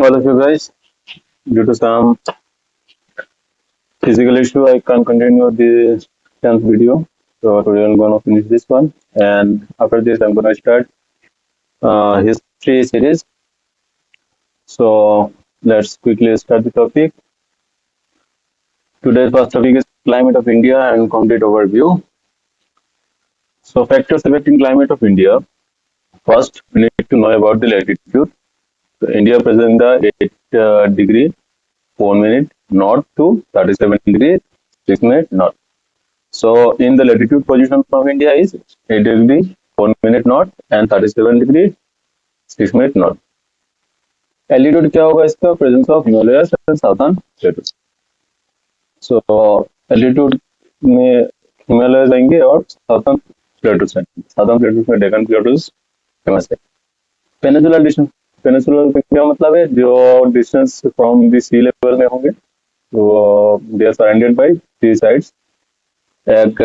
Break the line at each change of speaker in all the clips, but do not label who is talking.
all of you guys. Due to some physical issue, I can't continue the 10th video. So today I'm gonna finish this one, and after this I'm gonna start history series. So let's quickly start the topic. Today's first topic is climate of India and complete overview. So factors affecting climate of India. First, we need to know about the latitude. So India presents the 8 degree 4 minute north to 37 degree 6 minute north. So in the latitude position of India is 8 degree 4 minute north and 37 degree 6 minute north. Altitude क्या होगा इसका? Presence of Himalayas and southern plateaus. So altitude में हिमालय आएंगे और southern plateaus आएंगे. Southern plateaus में Deccan plateaus famous है. Peninsular distance. Peninsular का क्या मतलब है? जो distance from the sea level में होंगे. So they are surrounded by three sides. एक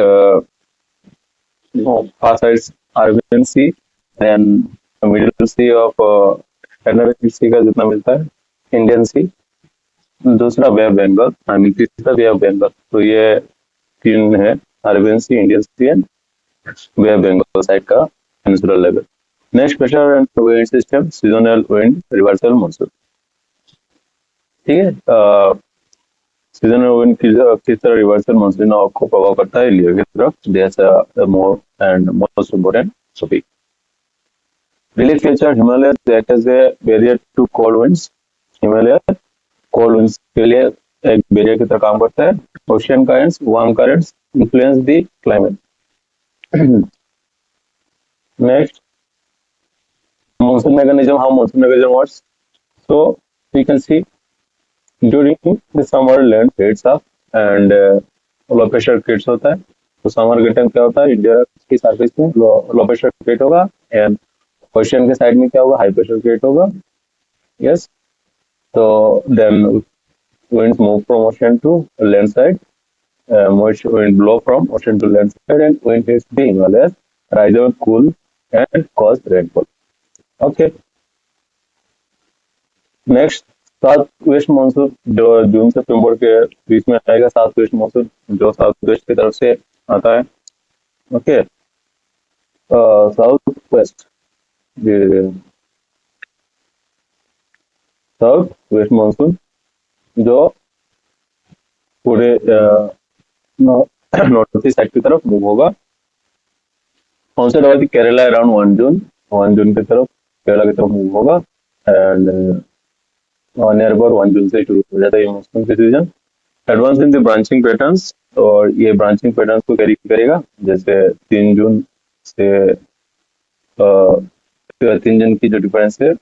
far sides Arabian Sea and middle sea of Atlantic Sea का जितना मिलता है इंडियन सी, दूसरा वे ऑफ बंगाल, तीसरा वे ऑफ बंगाल. तो ये तीन है, Arabian sea, Indian sea and bay of Bengal side का peninsular level. Next pressure and wind system, seasonal wind, reversal monsoon. ठीक है, सीजनल विंड किस तरह रिवर्सल मानसून को प्रभाव करता है इंडिया की तरफ, that's more and most important topic. Relief feature, Himalayas act as a barrier to cold winds. Himalaya cold winds के लिए एक बैरियर की तरह काम करता है. Ocean currents, warm currents influence the climate. Next, monsoon mechanism. How monsoon mechanism works? So we can see during the summer land heats up and low pressure creates होता है. तो समर के टाइम क्या होता है, इंडिया की surface में low pressure create होगा एंड ओशियन के साइड में क्या होगा, हाई प्रेशर क्रिएट होगा. यस, तो then winds move from ocean to land side, wind blow from ocean to land side and wind hits the Himalayas, rise over cool and cause rainfall. Okay. Next, south west monsoon जो जून से सितंबर के बीच में आएगा. South west monsoon जो south west की तरफ से आता है. Okay, south west, south west monsoon जो पूरे नॉर्थ ईस्ट साइड की तरफ मूव होगा. कौन से केरला अराउंड 1 जून की तरफ केरला की तरफ मूव होगा एंड नियर अबाउट 1 जून से शुरू हो जाता है ये मानसून का season. Advance in the branching patterns, और ये ब्रांचिंग पैटर्न्स को कैरी करेगा. जैसे 3 जून से 3 जून की जो डिफरेंस है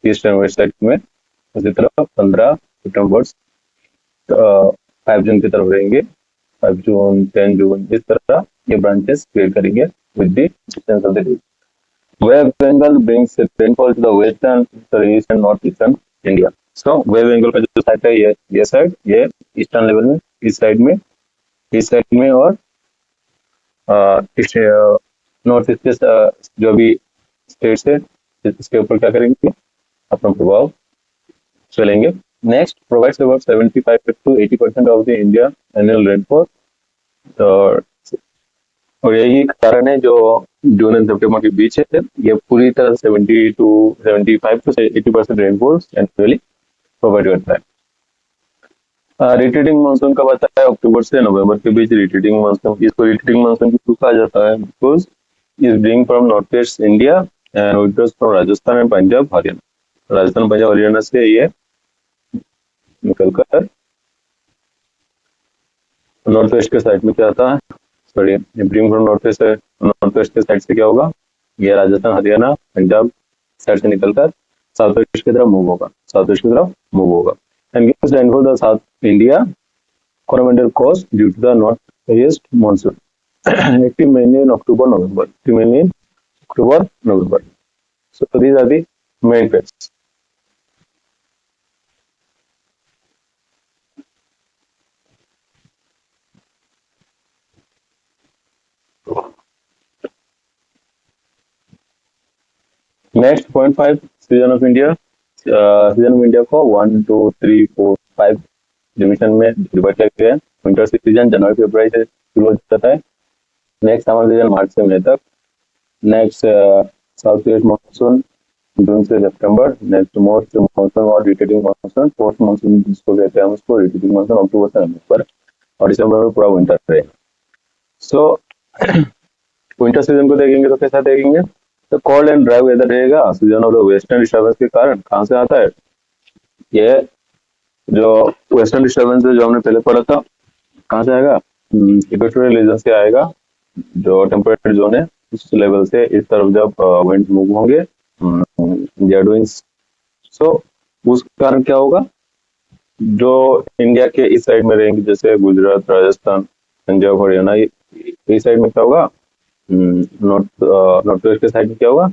ईस्ट एंड वेस्ट साइड में, उसी तरह 15 सितंबर 5 जून की तरफ रहेंगे. 5 जून 10 जून इस तरह ये ब्रांचेस क्रिएट करेंगे with the distance of the day. Wave Bengal brings rainfall to the western, east and northeastern India. So Wave Bengal का जो साइड है ये साइड, ये ईस्टर्न लेवल में, इस साइड में और नॉर्थ ईस्ट के जो भी स्टेट्स है इसके ऊपर क्या करेंगे, अपना प्रभाव चलेंगे. Next, provides about 75 to 80% of the India annual rainfall. और यही कारण है जो जून एंड सितंबर के बीच है, ये पूरी तरह 75 to 80% रेनफॉल एनुअली प्रोवाइड करता है. रिट्रीटिंग मानसून कब आता है? अक्टूबर से नवंबर के बीच रिट्रीटिंग मानसून. इसको रिट्रीटिंग मानसून क्यों कहा जाता है? Because is bring from north east India and winters from Rajasthan and Punjab Haryana. Rajasthan Punjab Haryana से ये निकलकर नॉर्थ वेस्ट के साइड में क्या आता है, sorry, bring from north west के साइड से क्या होगा, ये राजस्थान हरियाणा पंजाब साइड से निकलकर साउथ वेस्ट की तरफ मूव होगा. And gives rainfall the south India Coromandel coast due to the north east monsoon. Active mainly in October November. So these are the main facts. Next, point 5, season of India. Season of India को 1, 2, 3, 4, 5 division में divide किया गया है। Winter season जनवरी फरवरी से शुरू हो जाता है। नेक्स्ट समर सीजन मार्च से मई तक। नेक्स्ट साउथ वेस्ट मानसून जून से सितंबर। नेक्स्ट मोस्ट मानसून और रिटेटिंग मानसून, पोस्ट मानसून जिसको कहते हैं हम उसको रिटेटिंग मानसून अक्टूबर से नवंबर, और दिसंबर में पूरा विंटर रहेगा। सो विंटर सीजन को देखेंगे तो कैसा देखेंगे, तो कोल्ड एंड ड्राई वेदर रहेगा season of the western disturbance के कारण। कहाँ से आता है ये जो वेस्टर्न डिस्टर्बेंस है जो हमने पहले पढ़ा था, कहाँ से आएगा, इक्वेटोरियल रीजन से आएगा। जो टेम्परेचर जोन है उस लेवल से इस तरफ जब विंड मूव होंगे सो उस कारण क्या होगा, जो इंडिया के इस साइड में रहेंगे जैसे गुजरात, राजस्थान, पंजाब, हरियाणा, इस साइड में क्या होगा, नॉर्थ वेस्ट के साइड में क्या होगा,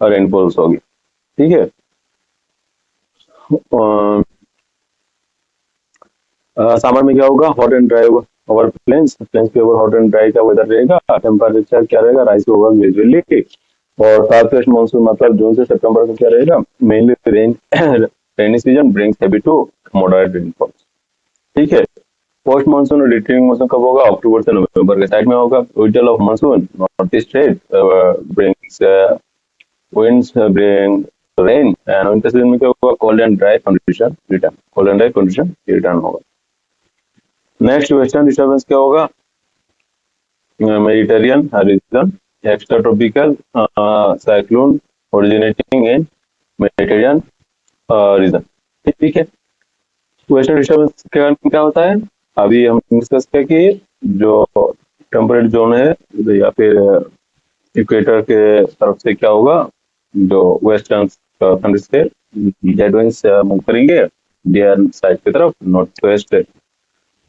रेनफॉल्स होगी। ठीक है। समर में क्या होगा, hot and dry over plains के ऊपर हॉट एंड ड्राई का वेदर रहेगा। टेम्परेचर क्या रहेगा, राइज होगा ग्रेजुअली। और साउथ वेस्ट मानसून मतलब जून से सितंबर को क्या रहेगा, mainly rainy season brings heavy to moderate rainfall. ठीक है। पोस्ट मानसून और रिटर्निंग मानसून कब होगा, अक्टूबर से नवंबर के साइड में होगा। Winter of monsoon north east brings winds bring rain, and winter season में क्या होगा, cold and dry condition return, cold and dry condition return होगा। नेक्स्ट वेस्टर्न डिस्टर्बेंस क्या होगा, Mediterranean reason, extra tropical cyclone originating इन Mediterranean reason. ठीक है। Western disturbance के कारण क्या होता है, अभी हम डिस्कस किया कि जो टेम्परेट जोन है या फिर इक्वेटर के तरफ से क्या होगा, जो वेस्टर्न कंट्री से जेट विंड्स मूव करेंगे इंडियन साइड की तरफ, नॉर्थ वेस्ट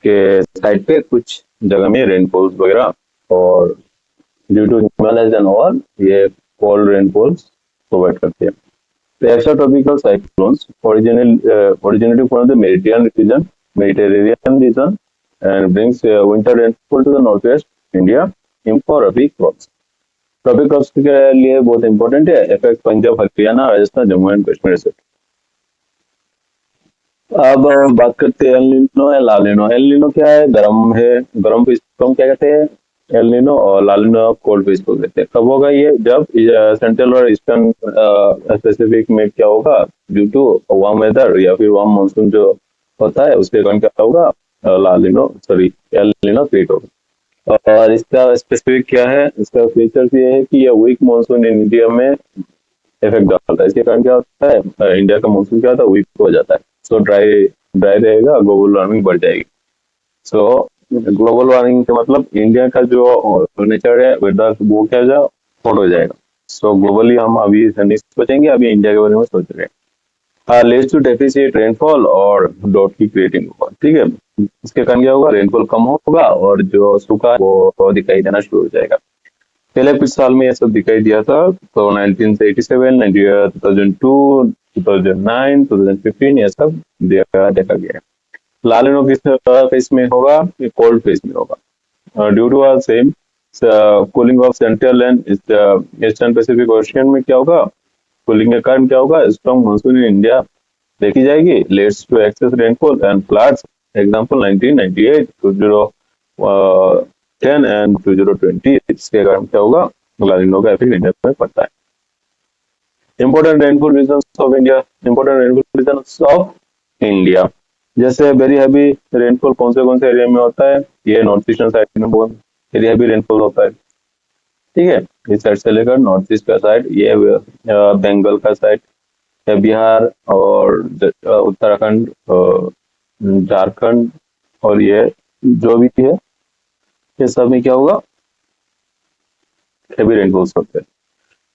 के साइड पे कुछ जगह में रेनफॉल्स वगैरह, और due to Himalayas and all ये कोल्ड रेनफॉल्स प्रोवाइड करते हैं। The extratropical cyclones originating from the Mediterranean region and brings winter rainfall to the northwest India for Rabi crops. Rabi crops के लिए बहुत इंपॉर्टेंट है, इफेक्ट पंजाब, हरियाणा, राजस्थान, जम्मू एंड कश्मीर से। अब बात करते हैं एल नीनो या ला नीनो। एल नीनो क्या है, गर्म है, गर्म पे इसको हम क्या कहते हैं एल नीनो, और ला नीनो कोल्ड पे इसको कहते हैं। कब होगा ये, जब सेंट्रल और ईस्टर्न पैसिफिक में क्या होगा, ड्यू टू वार्म वेदर या फिर वार्म मानसून जो होता है उसके कारण क्या होगा, La Nino sorry El Nino create होगा। और इसका स्पेसिफिक क्या है, इसका फीचर्स ये है कि ये वीक मानसून इन इंडिया में इफेक्ट डालता है। इसके कारण क्या होता है, इंडिया का मानसून क्या होता है, वीक हो जाता है। सो ड्राई रहेगा, ग्लोबल वार्मिंग बढ़ जाएगी। सो ग्लोबल वार्मिंग के मतलब इंडिया का जो नेचर है वेदर वो क्या जाए, हॉट हो जाएगा। सो ग्लोबली हम अभी नहीं सोचेंगे, अभी इंडिया के बारे में सोच रहे हैं। लीड्स टू डेफिसिट रेनफॉल और डॉट की क्रिएटिंग होगा। ठीक है। इसके कारण क्या होगा, रेनफॉल कम होगा और जो सूखा वो दिखाई देना शुरू हो जाएगा। पहले कुछ साल में ये सब दिखाई दिया था, तो 1987, 2002, 2009, 2015 ये सब देखा गया है। ला नीनो किस फेस में होगा, ये कोल्ड फेस में होगा। Due to are same cooling of central and eastern Pacific ocean में क्या होगा, कूलिंग के कारण क्या होगा, स्ट्रॉन्ग मानसून इन इंडिया देखी जाएगी, let's to access rainfall and floods. Example 1998, 2010 and 2020। इसके कारण क्या होगा, ला नीनो का इफेक्ट इंडिया में पड़ता है। Important rainfall regions of India, important rainfall regions of India जैसे वेरी हैवी रेनफॉल कौन से एरिया में होता है, ये नॉर्थ ईस्टर्न साइड में बहुत वेरी हैवी रेनफॉल होता है। ठीक है। इस साइड से लेकर नॉर्थ ईस्ट का साइड, ये बंगाल का साइड है, बिहार और उत्तराखंड, झारखंड, और ये जो भी है ये सब में क्या होगा, हैवी रेनफॉल्स होते हैं।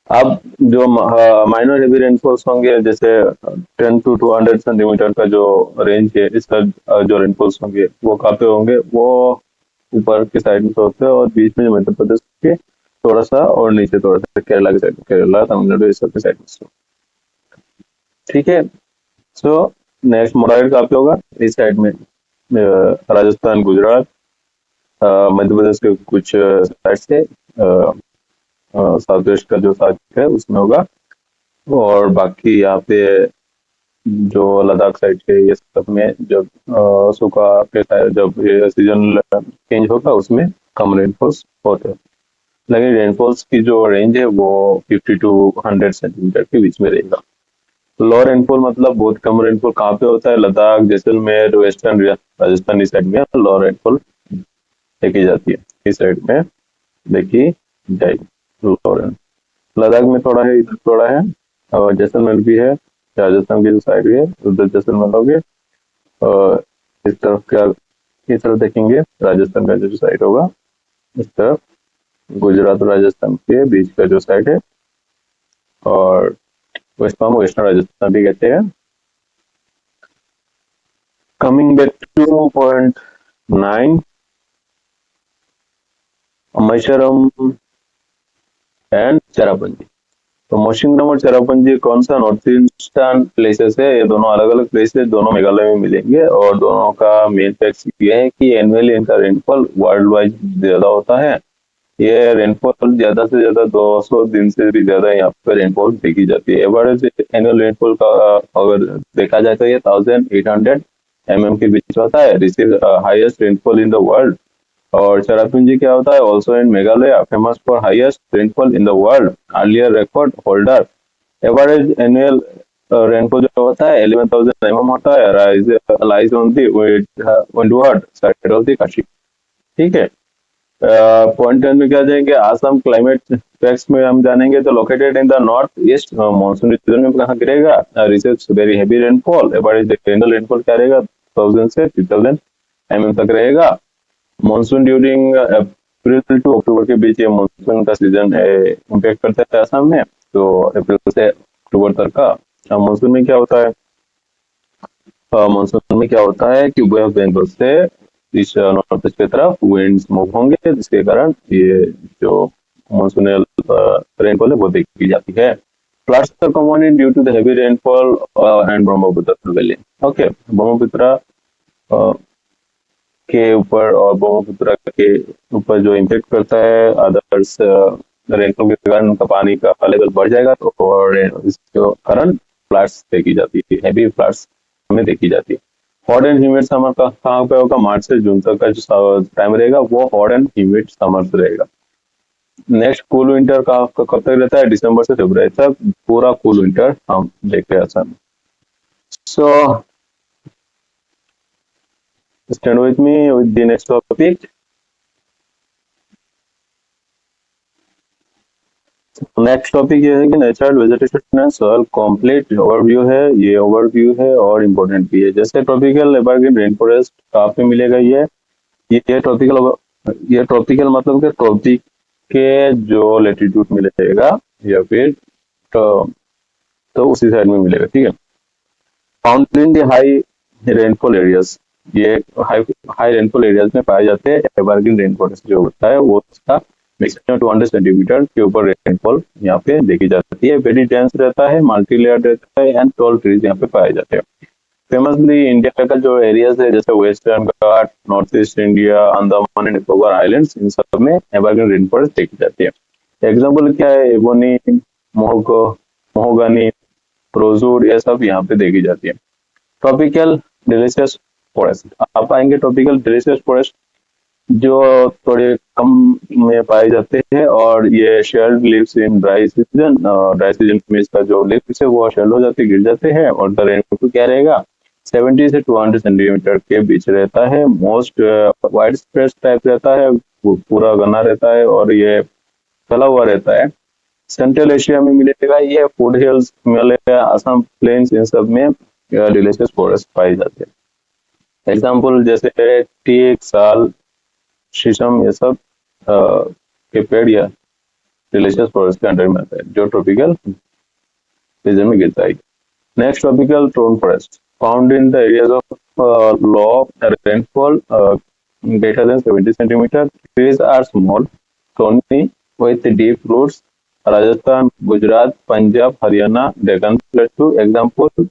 अब जो माइनर हेवी रेनफॉल्स होंगे जैसे 10 to 200 सेंटीमीटर का जो रेंज है, इसका जो रेनफॉल्स होंगे वो कहाँ पे होंगे, वो ऊपर के साइड में होते हैं और बीच में मध्य प्रदेश के थोड़ा सा, और नीचे थोड़ा सा केरला के साइड, केरला, तमिलनाडु, इस सब के साइड में। ठीक है। सो नेक्स्ट मॉडरेट कहाँ पे होगा, इस साइड में राजस्थान, गुजरात, मध्य प्रदेश के कुछ साइड से साउथ वेस्ट का जो साइड है उसमें होगा, और बाकी यहाँ पे जो लद्दाख साइड के ये सब में जब सूखा जब ये सीजन चेंज होगा उसमें कम रेनफॉल्स होते हैं। लेकिन रेनफॉल्स की जो रेंज है वो 50 to 100 सेंटीमीटर के बीच में रहेगा। लो रेनफॉल मतलब बहुत कम रेनफॉल कहाँ पे होता है? लद्दाख, जैसलमेर, वेस्टर्न राजस्थानी साइड में लो रेनफॉल देखी जाती है। इस साइड में देखी जाएगी लो रेनफॉल। लद्दाख में थोड़ा है, इधर थोड़ा है, और जैसलमेर भी है, राजस्थान की जो साइड है उधर जैसलमेर हो गए। और इस तरफ क्या, इस तरफ देखेंगे राजस्थान का जो साइड होगा, इस तरफ गुजरात और राजस्थान के बीच का जो साइड है, और वेस्टर्न राजस्थान भी कहते हैं। Coming back to point 9, Mawsynram and Cherrapunji. तो मौसिनराम और चेरापूंजी कौन सा नॉर्थ ईस्टर्न प्लेसेस है? ये दोनों अलग अलग प्लेसेस, दोनों मेघालय में मिलेंगे, और दोनों का मेन फैक्ट ये है कि एनुअली इनका रेनफॉल वर्ल्ड वाइड ज्यादा होता है। ये रेनफॉल ज्यादा से ज्यादा 200 दिन से भी ज्यादा यहाँ पे रेनफॉल देखी जाती है। एवरेज एनुअल रेनफॉल का अगर देखा जाए तो ये 1800 mm के बीच होता है। This is highest rainfall in the world. और चेरापूंजी क्या होता है? Also in Meghalaya, famous for highest rainfall in the world, earlier record holder. Average annual rainfall जो होता है 11,000 mm होता है, lies on the windward side of the Kashi. ठीक है। पॉइंट 10 में क्या जाएंगे? आसाम क्लाइमेट फैक्ट्स में हम जानेंगे। तो located in the north east monsoon region में कहाँ गिरेगा? Receives very heavy rainfall. Average annual rainfall क्या रहेगा? 1000 से 3000 mm तक रहेगा। Monsoon during April to October के बीच ये मानसून का सीजन इम्पैक्ट करता है आसाम में। तो अप्रैल से अक्टूबर तक का मानसून में क्या होता है? मानसून में क्या होता है कि वे ऑफ बंगाल से इस नॉर्थ ईस्ट की तरफ विंड्स मूव होंगे, जिसके कारण ये जो मानसूनल रेनफॉल है वो देखी जाती है। Floods are common due to the heavy rainfall and Brahmaputra valley. Okay, Brahmaputra के ऊपर और ब्रह्मपुत्र के ऊपर जो इम्पैक्ट करता है अदर्स रेनफॉल के कारण उनका पानी का लेवल बढ़ जाएगा, तो और इसके कारण फ्लड्स देखी जाती है, हेवी फ्लड्स हमें देखी जाती है। हॉट एंड ह्यूमिड समर का कहाँ पे होगा? मार्च से जून तक का जो टाइम रहेगा वो हॉट एंड ह्यूमिड समर रहेगा। नेक्स्ट कूल विंटर का कब तक रहता है? दिसंबर से फरवरी तक पूरा कूल विंटर हम देखते हैं असम। सो stand with me with the next topic. Next topic ये है कि natural vegetation and soil complete overview है। ये ओवरव्यू है और इम्पोर्टेंट भी है। जैसे ट्रॉपिकल एवरग्रीन रेन फॉरेस्ट कहाँ पे मिलेगा? ये ट्रॉपिकल मतलब कि ट्रॉपिक के जो लेटीट्यूड में मिलेगा या फिर तो उसी साइड में मिलेगा। ठीक है। Found in the high rainfall areas, ये हाई रेनफॉल एरियाज में पाए जाते हैं। एवरग्रीन रेन फॉरेस्ट जो होता है वो उसका मैक्सिमम 200 सेंटीमीटर के ऊपर रेनफॉल यहाँ पे देखी जाती है। वेरी डेंस रहता है, मल्टी लेयर रहता है, एंड टॉल ट्रीज यहाँ पे पाए जाते हैं। फेमसली इंडिया का जो एरियाज है जैसे western ghat, north east India, Andaman and Nicobar islands, इन सब में एवरग्रीन रेन फॉरेस्ट देखी जाती है। एग्जाम्पल क्या है? एबोनी, मोहगानी, रोजवुड, ये सब यहाँ पे देखी जाती है। ट्रॉपिकल डिलीशियस फॉरेस्ट, आप आएंगे ट्रॉपिकल डिलीशियस फॉरेस्ट जो थोड़े कम में पाए जाते हैं, और ये shelled leaves in dry season. Dry season में इसका जो लीव्स है वो शेल्ड हो जाते, गिर जाते हैं, और द रेनफॉल क्या रहेगा? 70 से 200 सेंटीमीटर के बीच रहता है। मोस्ट वाइड स्प्रेड टाइप रहता है, पूरा घना रहता है, और ये फैला हुआ रहता है। सेंट्रल एशिया में मिलेगा। ये foot hills, Himalaya, Assam plains, इन सब में डिलीशियस फॉरेस्ट पाई जाते हैं। एग्जाम्पल जैसे टीक, साल, शीशम, ये सब के पेड़ या डिलीशियस फॉरेस्ट के अंडर में आता है, जो ट्रॉपिकल रीजन में गिरता है। Next tropical thorn forest found in the areas of low rainfall greater than 70 centimeter. Trees are small, thorny, with deep roots. Rajasthan, Gujarat, Punjab, Haryana, Deccan plateau. Example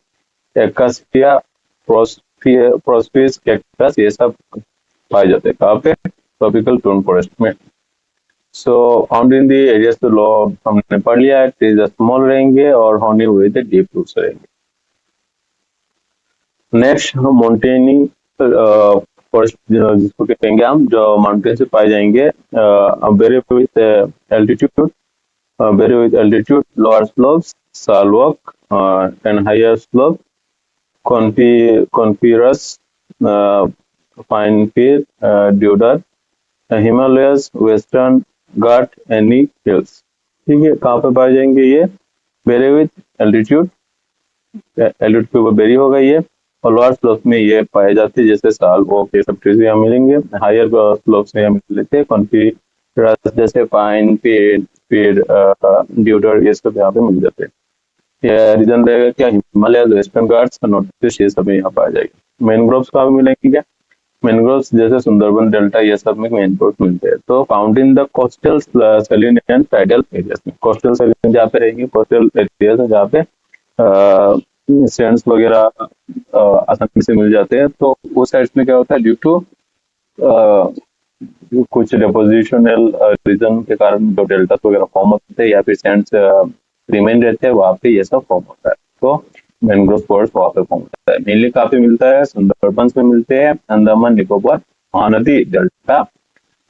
acacia, prosopis, cactus, ये सब पाए जाते हैं। कहाँ पे? ट्रॉपिकल थ्रोन फॉरेस्ट में। सो फाउंड इन दी एरियाज तो लो हमने पढ़ लिया है। ट्रीज स्मॉल रहेंगे और हॉर्नी हुए थे, डीप रूट्स रहेंगे। नेक्स्ट माउंटेनी फॉरेस्ट जिसको कहेंगे हम, जो माउंटेन से पाए जाएंगे, very with altitude, vary with altitude, lower slopes, salwalk, and higher slope, coniferous, uh, pine fir, deodar, Himalayas, Western Ghat, any hills. ठीक है, कहाँ पे पाए जाएंगे ये? वेरी विथ एल्टीट्यूड, एल्टीट्यूड के ऊपर वेरी होगा ये, और लोअर स्लोप में ये पाए जाते हैं, जैसे साल वो ये सब ट्रीज यहाँ मिलेंगे। हायर स्लोप में यहाँ मिल लेते हैं कॉन्फिगरस, जैसे पाइन, पेड़, ड्यूडर, ये सब यहाँ पे मिल जाते हैं। ये रीजन रहेगा क्या? Himalaya, western Ghats, north east, ये सब यहाँ पाया जाएगा। मैनग्रोव्स कहाँ पे मिलेंगे क्या? मैनग्रोव्स जैसे सुंदरबन डेल्टा, ये सब में मैनग्रोव्स मिलते हैं। तो found in the coastal saline and tidal areas में, कोस्टल सैलिन जहाँ पे रहेंगे, कोस्टल एरियाज में जहाँ पे सैंड्स वगैरह आसानी से मिल जाते हैं। तो उस साइड में क्या होता है, ड्यू टू कुछ डिपोजिशनल रीजन के कारण जो डेल्टा वगैरह फॉर्म होते हैं या फिर सैंड्स रिमेन रहते हैं, वहाँ पे ये सब फॉर्म होता है। तो मैनग्रोव फॉरेस्ट वहाँ पे फॉर्म होता है। मेनली कहाँ पे मिलता है? सुंदरबंस में मिलते हैं, अंडमान निकोबार, महानदी डेल्टा,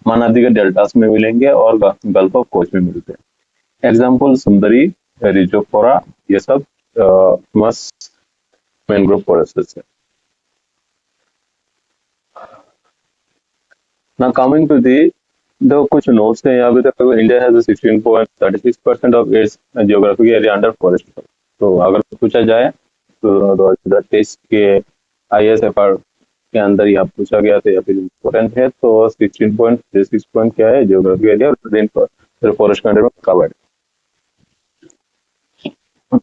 महानदी के डेल्टास में मिलेंगे, और गल्फ ऑफ कोच में मिलते हैं। एग्जाम्पल सुंदरी, रिजोफोरा, ये सब मस्त मैनग्रोव फॉरेस्ट है। Now coming to the कुछ नोट्स हैं यहाँ पे तक। India has 16.36% of its geographic area under forest. तो अगर पूछा जाए तो 2023 के ISFR के अंदर यहाँ पूछा गया था, या फिर इम्पोर्टेंट है, तो 16.36 पॉइंट क्या है, जियोग्राफिक एरिया रेन फॉरेस्ट के अंडर में covered.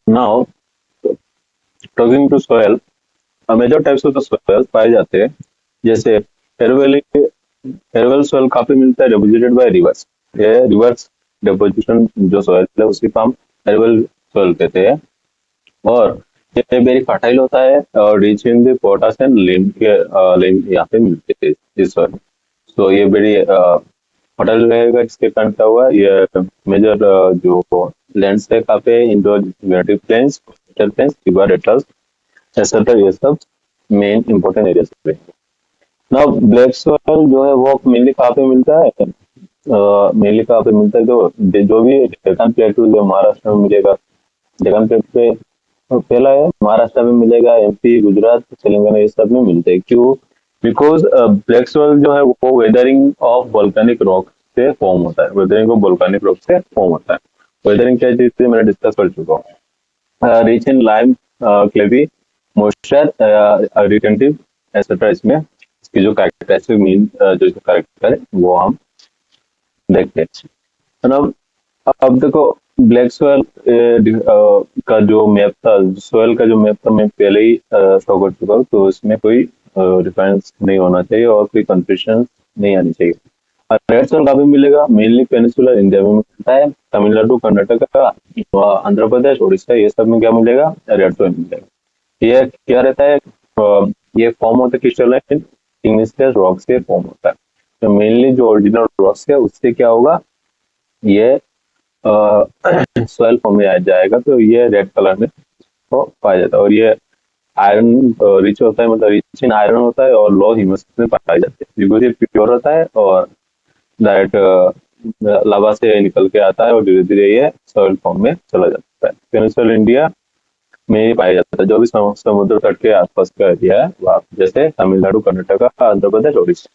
Now talking to soil, major types of the soil पाए जाते हैं, जैसे एरोवेल सॉइल कहाँ पे मिलता है? Deposited bye reverse. ये रिवर्स डिपोजिशन जो सॉइल है उसी को हम एरोवेल सॉइल कहते हैं, और ये वेरी फर्टाइल होता है और rich in the potash and lime के यहाँ पे मिलते हैं इस सॉइल। तो ये वेरी फर्टाइल रहेगा, इसके कारण क्या हुआ, ये मेजर जो लैंड्स है कहाँ पे, इंडो गेटिव plains, coastal plains, river deltas, etcetera, ये सब मेन इंपॉर्टेंट एरियाज पे। ना ब्लैक सॉइल जो है वो मेनली कहाँ पे मिलता है? मेनली कहाँ पे मिलता है? जो भी डेक्कन प्लेटू जो महाराष्ट्र में मिलेगा, डेक्कन प्लेटू पे पहला है, महाराष्ट्र में मिलेगा, MP, गुजरात, तेलंगाना, ये सब में मिलते हैं। क्यों? बिकॉज ब्लैक सॉइल जो है वो वेदरिंग ऑफ वोल्केनिक रॉक से फॉर्म होता है, वेदरिंग ऑफ वोल्केनिक रॉक से फॉर्म होता है। वेदरिंग क्या चीज थी, मैंने डिस्कस कर चुका हूँ। Rich in lime, clayey, moisture, retentive, etcetera, इसमें इसकी जो कैरेक्टरिस्टिक मीन जो कैरेक्टर है वो हम देखते हैं। अब देखो ब्लैक सॉइल का जो मैप था, सॉइल का जो मैप था, मैं पहले ही शो कर चुका हूँ, तो इसमें कोई डिफरेंस नहीं होना चाहिए और कोई कंफ्यूजन नहीं आनी चाहिए। रेड सॉइल कहाँ पे मिलेगा? मेनली पेनिसुलर इंडिया में मिलता है, तमिलनाडु, कर्नाटक, आंध्र प्रदेश, उड़ीसा, ये सब में क्या मिलेगा? रेड सॉइल मिलेगा। ये क्या रहता है? ये फॉर्म होता है क्रिस्टलाइन इग्नियस रॉक से फॉर्म होता है। तो मेनली जो ओरिजिनल रॉक्स है उससे क्या होगा, ये सॉइल फॉर्म में आ जाएगा, तो ये रेड कलर में तो पाया जाता है। और ये आयरन रिच होता है, मतलब रिच इन आयरन होता है, और लो ह्यूमस में पाए जाते हैं, बिकॉज ये प्योर होता है और डायरेक्ट लावा से निकल के आता है और धीरे धीरे ये सॉइल फॉर्म में चला जाता है। पेनिनसुलर इंडिया में ही पाया जाता है, जो भी समुद्र तट के आसपास का एरिया है वहाँ, जैसे तमिलनाडु, कर्नाटक, आंध्र प्रदेश, उड़ीसा।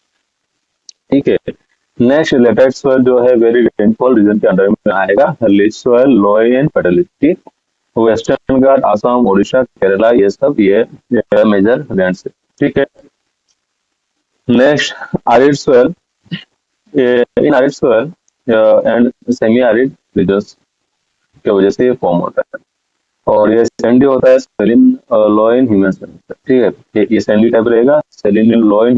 ठीक है। नेक्स्ट लेटेस्ट सॉइल जो है वेरी रेनफॉल रीजन के अंडर में आएगा। Rich soil, low and fertility, western ghat, Assam, Orissa, Kerala, ये सब ये मेजर लैंड्स है। ठीक है। Next arid soil, in arid soil and semi arid regions की वजह से ये फॉर्म होता है, और ये सैंडी होता है, सेलिन लो इन ह्यूमस। ठीक है, ये सैंडी टाइप रहेगा, सेलिन लो इन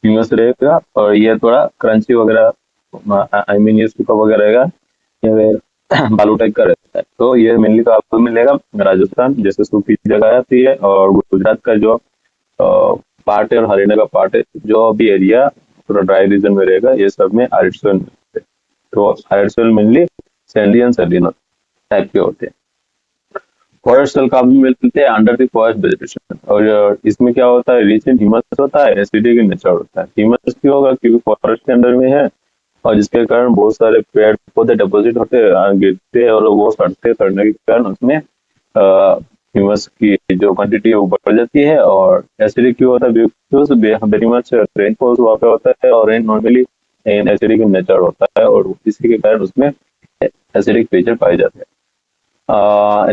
ह्यूमस रहेगा, और ये थोड़ा क्रंची वगैरह, आई मीन ये सूखा वगैरह रहेगा, ये बालू टाइप का रहता है। तो ये मेनली तो आपको मिलेगा राजस्थान जैसे सूखी जगह आती है, और गुजरात का जो पार्ट है और हरियाणा का पार्ट है, जो भी एरिया थोड़ा ड्राई रीजन में रहेगा, ये सब में आरिड सोइल मिलते हैं। तो arid soil mainly sandy and saline type के होते हैं। फॉरेस्ट सेल काफी मिलते हैं अंडर द फॉरेस्ट वेजिटेशन। और इसमें क्या होता है, रिच इन ह्यूमस होता है, एसिडिक इन नेचर होता है। ह्यूमस क्यों होगा, क्योंकि फॉरेस्ट के अंदर में है, और जिसके कारण बहुत सारे पेड़ पौधे डिपोजिट होते हैं, गिरते हैं, और वो सड़ते, सड़ने के कारण उसमें ह्यूमस की जो क्वांटिटी है वो बढ़ जाती है। और एसिडिक क्यों होता है, बिकॉज वेरी मच रेनफॉल्स वहाँ पे होता है, और rain normally acidic in nature होता है, और इसी के कारण उसमें एसिडिक फीचर पाए जाते हैं।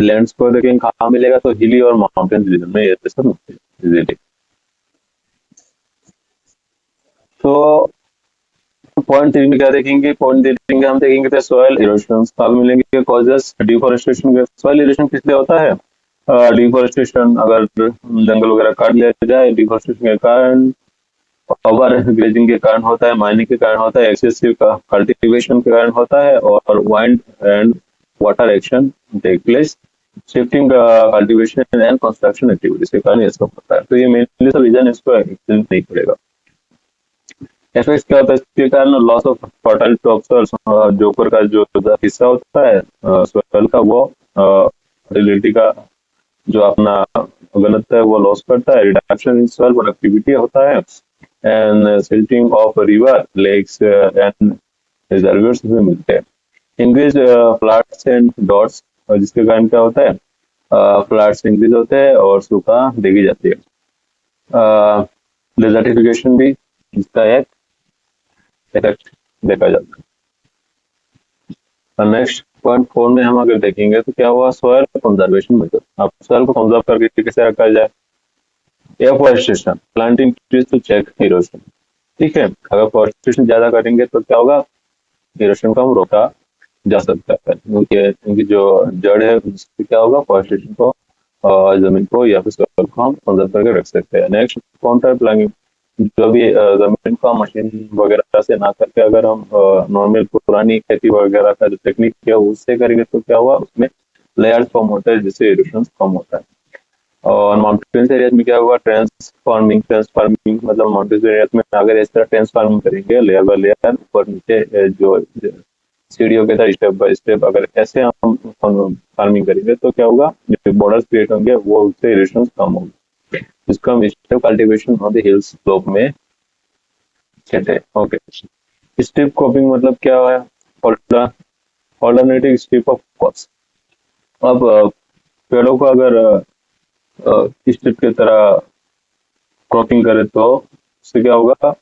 लैंड्स को देखेंगे कहाँ मिलेगा, तो हिली और माउंटेन रीजन में ये सब मिलते हैं easily। तो पॉइंट 3 में क्या देखेंगे, पॉइंट देखेंगे हम, देखेंगे तो सॉइल इरोशन कहाँ मिलेंगे, कॉजेस डिफॉरेस्टेशन। सॉइल इरोशन किस लिए होता है, डिफॉरेस्टेशन, अगर जंगल वगैरह काट लिया जाए, डिफॉरेस्टेशन के कारण, ओवर ग्रेजिंग के कारण होता है, माइनिंग के कारण होता है, एक्सेसिव कल्टीवेशन के कारण होता है, और wind and water action take place, shifting cultivation and construction activities के कारण ये सब होता है। तो ये मेनली सब रीजन, इसको एक्सप्लेन नहीं करेगा। इफेक्ट क्या होता है इसके कारण, loss of fertile top soil, जो ऊपर का जो हिस्सा होता है सॉइल का, वो फर्टिलिटी का जो अपना घनत्व है वो लॉस करता है, रिडक्शन इन सॉइल प्रोडक्टिविटी होता है, and silting of river lakes and reservoirs में मिलते हैं। इंक्रीज फ्लड्स एंड डॉट्स, जिसके कारण क्या होता है, फ्लड्स इंक्रीज होते हैं और सूखा देखी जाती है। डिजर्टिफिकेशन भी इसका एक इफेक्ट देखा जाता है। नेक्स्ट पॉइंट 4 में हम अगर देखेंगे तो क्या हुआ, सॉइल कंजर्वेशन मेथड। अब सॉइल को कंजर्व करके कैसे रखा जाए, afforestation, planting trees to check erosion. ठीक है, अगर फॉरेस्टेशन ज्यादा करेंगे तो क्या होगा, इरोशन को हम रोका जा सकता है, क्योंकि इनकी जो जड़ है उससे क्या होगा, फॉरेस्टेशन को जमीन को या फिर सॉइल को हम कंजर्व करके रख सकते हैं। नेक्स्ट काउंटर प्लानिंग, जो भी जमीन को मशीन वगैरह से ना करके अगर हम नॉर्मल पुरानी खेती वगैरह का जो टेक्निक है उससे करेंगे तो क्या हुआ, उसमें लेयर्स फॉर्म होता है, जिससे इरोशन कम होता है। और माउंटेन्स एरिया में क्या हुआ, ट्रांसफार्मिंग मतलब माउंटेन्स एरिया में अगर इस तरह ट्रांसफार्मिंग करेंगे, लेयर बाय लेयर, ऊपर नीचे जो सीढ़ियों के साथ स्टेप बाय स्टेप अगर ऐसे हम फार्मिंग करेंगे तो क्या होगा, जो बॉर्डर्स क्रिएट होंगे वो उससे इरोशन कम होगा। इसको हम step cultivation on the hill slope में कहते हैं। ओके, स्टेप क्रॉपिंग मतलब क्या है, ऑल्टरनेटिव स्टेप ऑफ क्रॉप्स। अब पेड़ों को अगर स्टेप की तरह क्रॉपिंग करे तो उससे क्या होगा,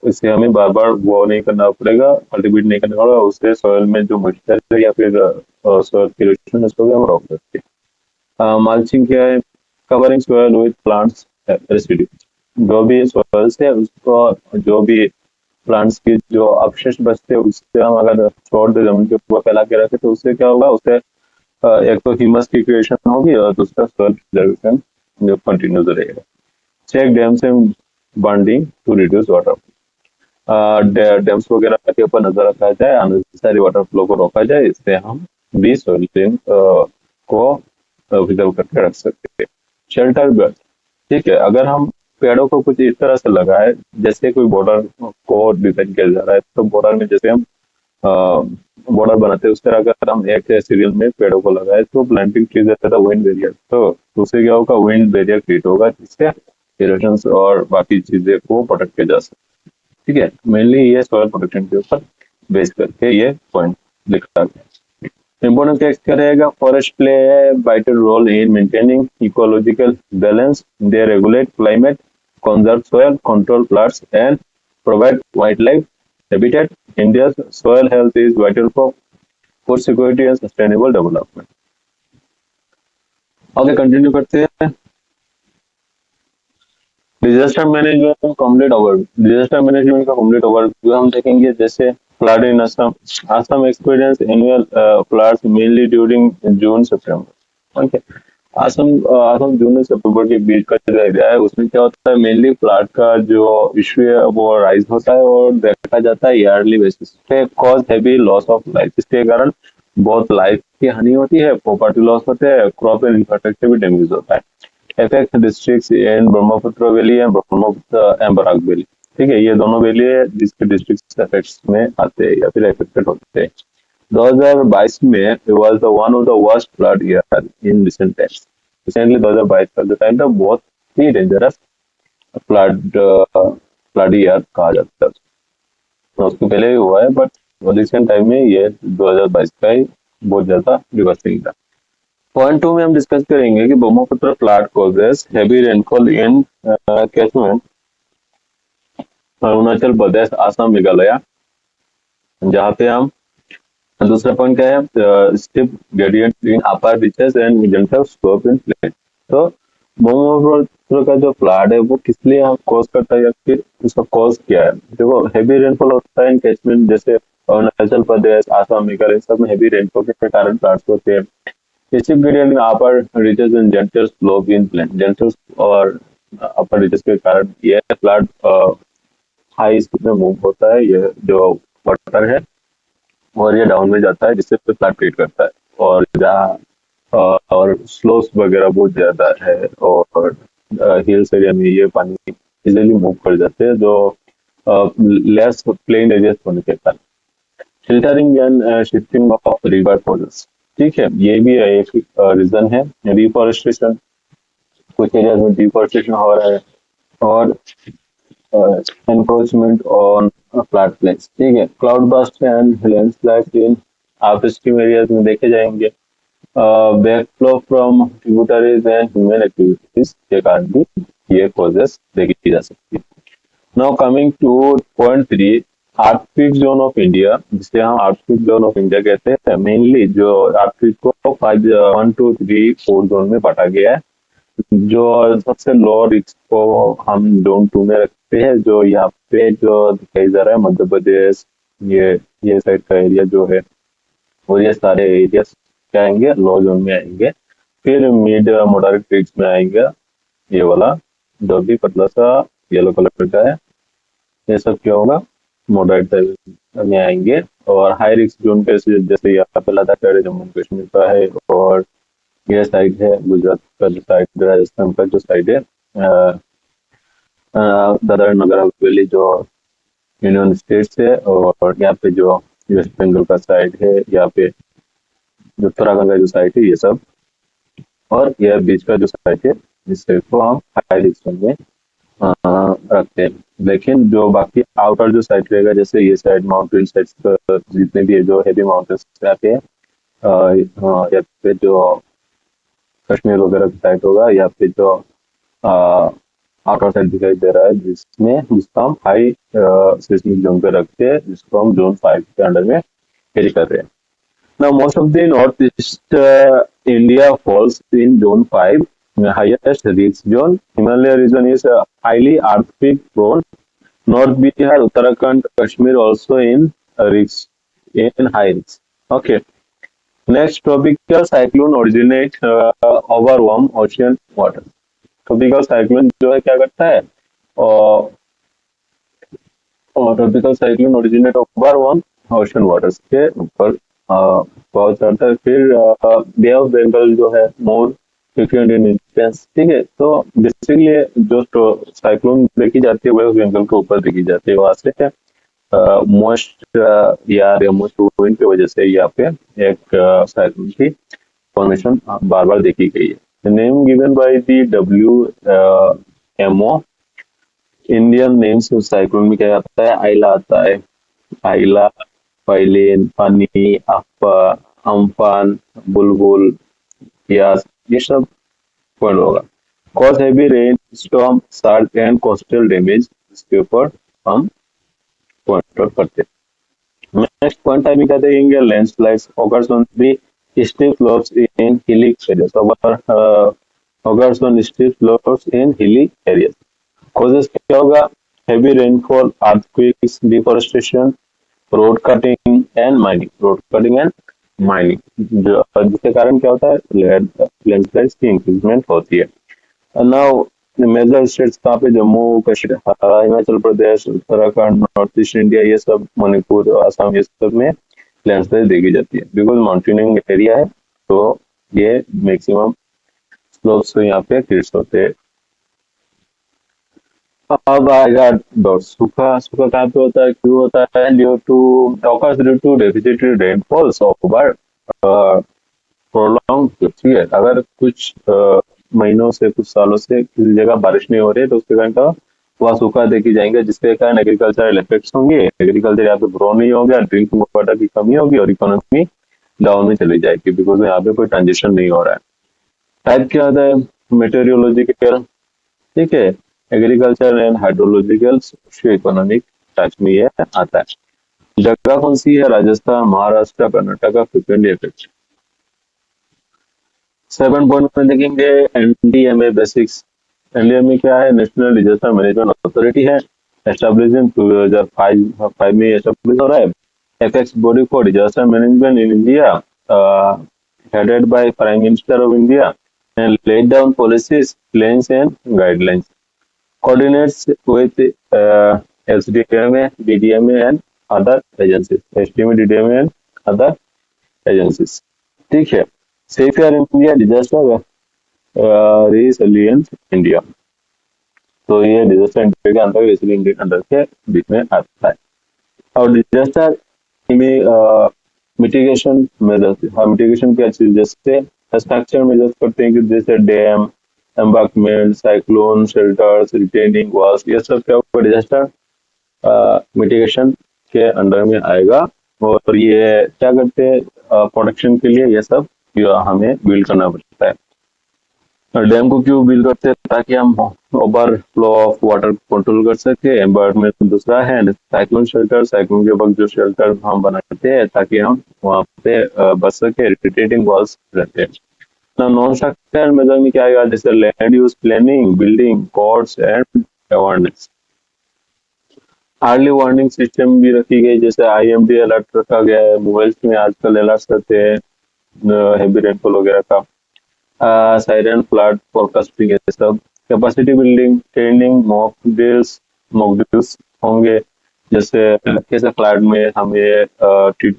इससे हमें बार बार वो नहीं करना पड़ेगा, कल्टीवेट नहीं करना पड़ेगा, उससे सॉइल में जो मॉइस्चर है या फिर सॉइल की इरोशन उसको भी हम रोक सकते हैं। मल्चिंग क्या है, covering soil with plants residue. जो भी सॉइल से उसको जो भी प्लांट्स की जो अवशेष बचते हैं उससे हम अगर छोड़ दे, जमीन के ऊपर फैला के रखे, तो उससे क्या होगा, उससे एक तो ह्यूमस की क्रिएशन होगी और दूसरा सॉइल प्रिजर्वेशन जो कंटिन्यूस रहेगा। Check dams and bonding to reduce water, dams वगैरह के ऊपर नजर रखा जाए, अननेसेसरी वाटर फ्लो को रोका जाए, इससे हम भी सॉइल को प्रिजर्व करके रख सकते हैं। शेल्टर बेल्ट, ठीक है, अगर हम पेड़ों को कुछ इस तरह से लगाए, जैसे कोई बॉर्डर को डिजाइन किया जा रहा है, तो बॉर्डर में जैसे हम बॉर्डर बनाते हैं उस तरह अगर हम एक सीरियल में पेड़ों को लगाए तो प्लांटिंग ट्रीज रहता है विंड बैरियर, तो उससे क्या होगा, विंड बैरियर क्रिएट होगा, जिससे इरोशन और बाकी चीजें को प्रोटेक्ट किया जा सकता है। ठीक है, मेनली ये सॉइल प्रोटेक्शन के ऊपर बेस करके ये पॉइंट लिखा गया। इम्पोर्टेंट टेक्स्ट क्या रहेगा, forest play a vital role in maintaining ecological balance, they regulate climate, conserve soil, control floods, and provide wildlife habitat. India's soil health is vital for food security and sustainable development. आगे continue करते हैं। Disaster management complete overview. Disaster management का complete overview हम देखेंगे, जैसे flood in Assam. Assam experience annual floods mainly during June September. Okay, Assam जून से अक्टूबर के बीच का जो एरिया है उसमें क्या होता है, मेनली फ्लड का जो इश्यू है वो राइज होता है और देखा जाता है ईयरली बेसिस पे। Cause heavy loss of life, इसके कारण बहुत लाइफ की हानि होती है, प्रॉपर्टी लॉस होते हैं, क्रॉप एंड इंफ्रास्ट्रक्चर भी डैमेज होता है। Effect districts in Brahmaputra valley and Brahmaputra and Barak valley. ठीक है, ये दोनों वैली है जिसके डिस्ट्रिक्ट इफेक्ट्स में आते हैं या फिर इफेक्टेड होते हैं। 2022 में it was the one of the worst flood year in recent times. Recently 2022 का जो टाइम था बहुत ही डेंजरस फ्लड फ्लड ईयर कहा जाता है। तो उसके पहले भी हुआ है बट रिसेंट टाइम में ये 2022 का ही बहुत ज्यादा डिवास्टिंग था। पॉइंट 2 में हम डिस्कस करेंगे कि Brahmaputra flood causes heavy rainfall in catchment Arunachal Pradesh, Assam, Meghalaya, जहाँ पे हम दूसरा पॉइंट क्या है, steep gradient in upper reaches and gentle slope in plain. तो ब्रह्मपुत्र का जो फ्लड है वो किस लिए कॉज करता है या फिर उसका कॉज क्या है? देखो हेवी रेनफॉल होता है इन कैचमेंट, जैसे अरुणाचल प्रदेश, आसाम, मेघालय सब में हेवी रेनफॉल के कारण फ्लड्स होते हैं। Steep gradient in upper reaches and gentle slope in plain, gentle और अपर रीचेस के कारण ये फ्लड हाई स्पीड में मूव होता है, ये जो वाटर है और ये डाउन में जाता है जिससे फ्लड क्रिएट करता है। और जहाँ और स्लोप्स वगैरह बहुत ज्यादा है और हिल्स एरिया में ये पानी इजीली मूव कर जाते हैं जो लेस प्लेन एरिया होने के कारण। Filtering and shifting of river courses, ठीक है, ये भी एक रीजन है। डिफॉरेस्टेशन, कुछ एरियाज में डिफॉरेस्टेशन हो रहा है और encroachment on flat plains, ठीक है। Cloud burst and landslide in upstream areas में देखे जाएंगे। Backflow from tributaries and human activities के कारण भी ये कॉजेस देखी जा सकती है। Now coming two point 3, earthquake zone of India, जिसे हम अर्थक्वेक जोन ऑफ इंडिया कहते हैं। मेनली जो अर्थक्वेक को 1, 2, 3, 4 जोन में बांटा गया है। जो सबसे लो रिस्क को हम जोन 2 में रखते हैं, जो यहाँ पे जो दिखाई जा रहा है मध्य प्रदेश, ये साइड का एरिया जो है, और ये सारे एरिया क्या आएंगे, लो जोन में आएंगे। फिर मिड मॉडरेट रिस्क में आएंगे ये वाला जो भी पतला सा येलो कलर का है, ये सब क्या होगा, मॉडरेट में आएंगे। और हाई रिस्क जोन पे जैसे यहाँ पे लद्दाख है, जम्मू कश्मीर का है, और ये साइड है गुजरात का जो साइड, राजस्थान का जो साइड है, दादरा नगर हवेली जो यूनियन स्टेट्स है, और यहाँ पे जो वेस्ट बंगाल का साइड है, यहाँ पे जो उत्तराखंड का जो साइड है, ये सब, और यह बीच का जो साइड है, इस साइड को हम हाई रिस्क में रखते हैं। लेकिन जो बाकी आउटर जो साइड रहेगा, जैसे ये साइड माउंटेन साइड जितने भी है जो हैवी माउंटेन्स यहाँ पे यहाँ पे जो कश्मीर वगैरह की साइड होगा, या फिर जो आउटर साइड दिखाई दे रहा है जिसको हम हाई सिस्मिक जोन पे रखते हैं, जिसको हम जोन 5 के अंडर में कैरी कर रहे हैं। Now most of the northeast India falls in zone 5, highest risk zone. Himalaya region is highly earthquake prone. North Bihar, Uttarakhand, Kashmir also in high risk. Okay. Next, tropical cyclone originate over warm ocean water. Tropical cyclone जो है क्या करता है, और tropical cyclone originate over one ocean waters के ऊपर पहुंच जाता है। फिर बे ऑफ बंगाल जो है मोर फ्रीक्वेंट इन इंटेंस, ठीक है। तो बेसिकली जो साइक्लोन देखी जाती है बे ऑफ बंगाल के ऊपर देखी जाती है, वहां से मोस्ट या मोस्ट विंड की वजह से यहाँ पे एक साइक्लोन की फॉर्मेशन बार बार देखी गई है। The name given by the WMO, Indian names cyclone में क्या आता है, आइला आता है, आइला, फाइलिन, पानी, अम्फान, बुलबुल, यास, ये सब पॉइंट होगा। Cause heavy rain storm surge and coastal damage, इसके ऊपर हम पॉइंट आउट करते हैं। नेक्स्ट पॉइंट टाइम क्या देंगे, landslides occurs on the steep slopes in hilly areas. Occurs on steep slopes in hilly areas. Causes क्या होगा, heavy rainfall, earthquakes, deforestation, road cutting and mining. Road cutting and mining, जिसके कारण क्या होता है, landslides की इंक्रीजमेंट होती है। नाउ मेजर स्टेट्स कहाँ पे, Jammu Kashmir, Himachal Pradesh, Uttarakhand, north east India, ये सब, मणिपुर, आसाम, ये सब में लैंडस्लाइड देखी जाती है। बिकॉज माउंटेनिंग एरिया है तो ये मैक्सिमम स्लोप्स यहाँ पे क्रिएट होते हैं। अब आएगा डॉट। सूखा सूखा कहाँ पे होता है, क्यों होता है? Due to deficit rainfalls over prolong. ठीक है, अगर कुछ महीनों से, कुछ सालों से किसी जगह बारिश नहीं हो रही है तो उसके कारण का वह सूखा देखी जाएंगे, जिसके कारण एग्रीकल्चरल इफेक्ट्स होंगे। एग्रीकल्चर यहाँ पे ग्रो नहीं होगा, ड्रिंकिंग वाटर की कमी होगी और इकोनॉमी डाउन में चली जाएगी, बिकॉज यहाँ पे कोई ट्रांजिशन नहीं हो रहा है। टाइप क्या होता है? मेटेरियोलॉजिकल। ठीक है, agriculture and hydrological socio economic type में ये आता है। जगह कौन सी है? Rajasthan, Maharashtra, Karnataka, frequently effect. 7 point में देखेंगे एनडीएमए बेसिक्स। एनडीएमए क्या है? नेशनल डिजास्टर मैनेजमेंट अथॉरिटी है, एस्टेब्लिश इन 2005 में एस्टेब्लिश हो रहा है। Apex body for disaster management in India, headed by prime minister of India and laid down policies, plans and guidelines, coordinates with SDMA, DDMA and other agencies, SDMA, DDMA and other agencies। ठीक है, safe air India, disaster resilience India. तो ये disaster India के अंदर, resilience India के अंदर के बीच में आता है। और डिजास्टर में मिटिगेशन मेजर्स, हाँ मिटिगेशन क्या चीज, जैसे स्ट्रक्चर मेजर्स करते हैं कि जैसे dam, embankment, cyclone shelters, retaining walls, ये सब क्या होगा? डिजास्टर मिटिगेशन के अंडर में आएगा। और ये क्या करते हैं? प्रोटेक्शन के लिए ये सब हमें बिल्ड करना पड़ता है। डैम को क्यों बिल्ड करते हैं? ताकि हम over flow of water control कर सके। एनवायरमेंट दूसरा है साइक्लोन शेल्टर, साइक्लोन के वक्त जो शेल्टर हम बनाते हैं ताकि हम वहाँ पे बच सके। रिटेनिंग वॉल्स रहते हैं। नॉन स्ट्रक्चरल मेजर में क्या आएगा? जैसे land use planning, building codes and awareness. Early warning system भी रखी गई, जैसे आईएमडी अलर्ट रखा गया है। मोबाइल्स में आजकल अलर्ट रहते हैं हेवी रेनफॉल वगैरह का। साइरन, फ्लड फोरकास्टिंग, ये सब। Capacity building, training, mock drills होंगे, जैसे कैसे फ्लड में हमें ट्रीट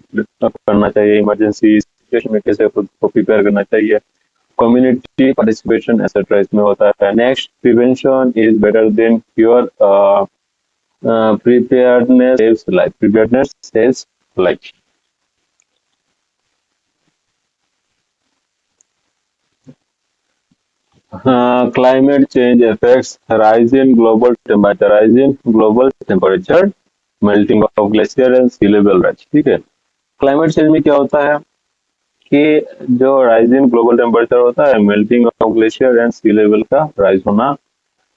करना चाहिए, इमरजेंसी सिचुएशन में कैसे खुद को प्रिपेयर करना चाहिए। कम्युनिटी पार्टिसिपेशन एक्सेट्रा इसमें होता है। Next, prevention is better than cure, preparedness saves life, preparedness saves life। Climate change affects rise in global temperature, melting of glacier and sea level rise। ठीक है, क्लाइमेट चेंज में क्या होता है कि जो राइज इन ग्लोबल टेम्परेचर होता है, melting of glacier and sea level का राइज होना,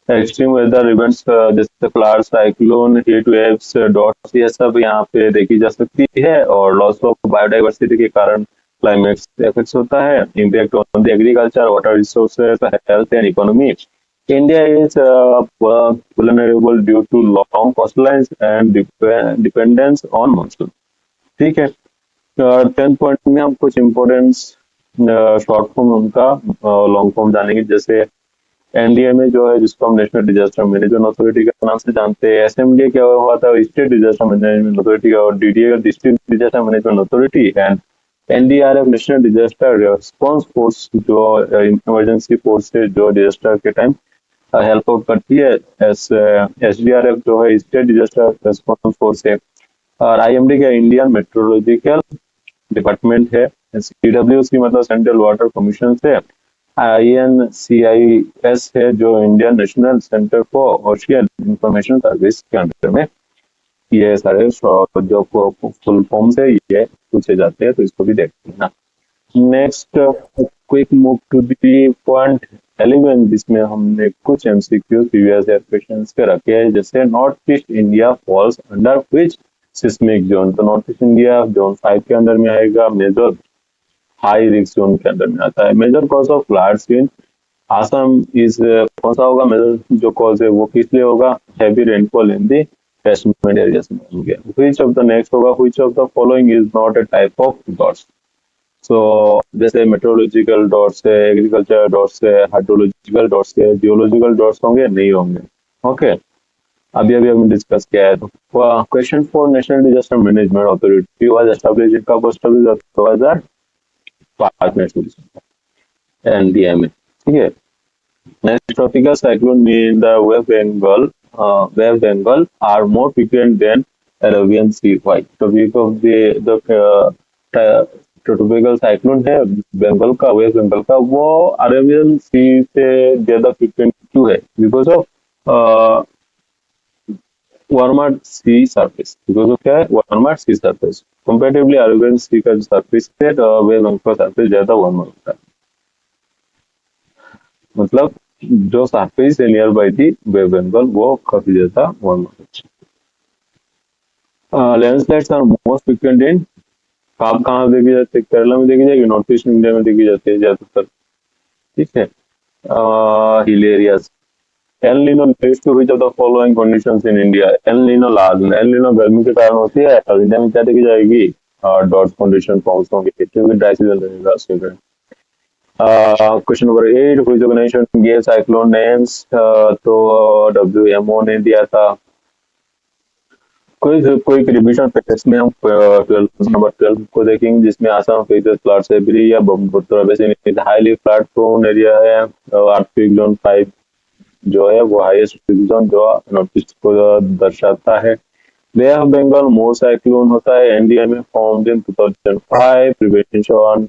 एक्सट्रीम वेदर इवेंट्स जैसे flood, cyclone, heat waves, droughts, ये सब यहाँ पे देखी जा सकती है। और लॉस ऑफ बायोडाइवर्सिटी के कारण क्लाइमेट इफेक्ट्स होता है। Impact on the agriculture, water resources, health and economy. India is vulnerable due to long coastlines and dependence on monsoon. ठीक है, 10 पॉइंट में हम कुछ इम्पोर्टेंस शॉर्ट फॉर्म उनका लॉन्ग फॉर्म जानेंगे। जैसे एनडीएमए जो है, जिसको हम नेशनल डिजास्टर मैनेजमेंट अथॉरिटी के नाम से जानते हैं। एसएमडी क्या हुआ था? स्टेट डिजास्टर मैनेजमेंट अथॉरिटी का। और DDA district disaster management authority. And NDRF national disaster response force, जो इमरजेंसी फोर्स है जो डिजास्टर के टाइम हेल्प आउट करती है। एसडीआरएफ जो है स्टेट डिजास्टर रिस्पॉन्स फोर्स है। और आईएमडी का इंडियन मेट्रोलॉजिकल डिपार्टमेंट है। सीडब्ल्यूसी मतलब सेंट्रल वाटर कमीशन है। INCIS है जो Indian national centre for ocean information service के अंदर में। ये सारे जो फुल फॉर्म से ये पूछे जाते हैं, तो इसको भी देखते हैं ना। Next, quick move to the point 11, जिसमें हमने कुछ एमसीक्यू प्रीवियस ईयर क्वेश्चंस के रखे हैं। जैसे north east India falls under which seismic zone? तो नॉर्थ ईस्ट इंडिया जोन 5 के अंदर में आएगा। मेजर हाई रिस्क जोन के अंदर में आता है। Major cause of floods in Assam is, कौन सा होगा मेजर जो कॉज है वो? किस लिए होगा? Heavy rainfall in the catchment areas में होंगे। व्हिच ऑफ द नेक्स्ट होगा? Which of the following is not a type of droughts? So जैसे मेट्रोलॉजिकल डॉट्स है, एग्रीकल्चर डॉट्स है, हाइड्रोलॉजिकल डॉट्स है, जियोलॉजिकल डॉट्स होंगे? नहीं होंगे। ओके, अभी हमने डिस्कस किया है। तो question for national disaster management authority was established, कब एस्टैब्लिश? 2005 में एनडीएमए। ठीक है, next tropical cyclone in the West Bengal West Bengal are more frequent than Arabian Sea. Why? So because the tropical cyclone है बंगाल का, वेस्ट बंगाल का, वो अरेबियन सी से ज्यादा फ्रिक्वेंट क्यों है? Because of warmer sea surface. Because of क्या है? Warmer sea surface. Comparatively Arabian Sea का जो सरफेस है वेस्ट बंगाल का सरफेस ज्यादा वार्मर होता है। मतलब जो सरफेस है नियर बाई थी वेस्ट बंगाल वो काफी ज्यादा वार्मर होता है। लैंडस्लाइड्स आर मोस्ट फ्रिक्वेंट इन, आप कहाँ देखी जाती है? केरला में देखी जाएगी, नॉर्थ ईस्ट इंडिया में देखी जाती है ज्यादातर। ठीक है। Hill areas. El Nino leads to which of the following conditions in India? El Nino large, El Nino गर्मी के कारण होती है और इंडिया में क्या देखी जाएगी? डॉट कंडीशन फॉर्म्स होंगे क्योंकि ड्राई सीजन रहेगा। Question number 8, which organization gave cyclone names? तो WMO ने दिया था। कोई रिविजन पैकेज में हम 12 को देखेंगे जिसमें आसाम फेसेस फ्लड एवरी या Brahmaputra basin highly flood prone area है। अर्थक्वेक जोन 5 जो है वो हाईएस्ट जोन जो नॉर्थ ईस्ट को दर्शाता है। Bay of Bengal more cyclone होता है इंडिया में, formed in 2005। Prevention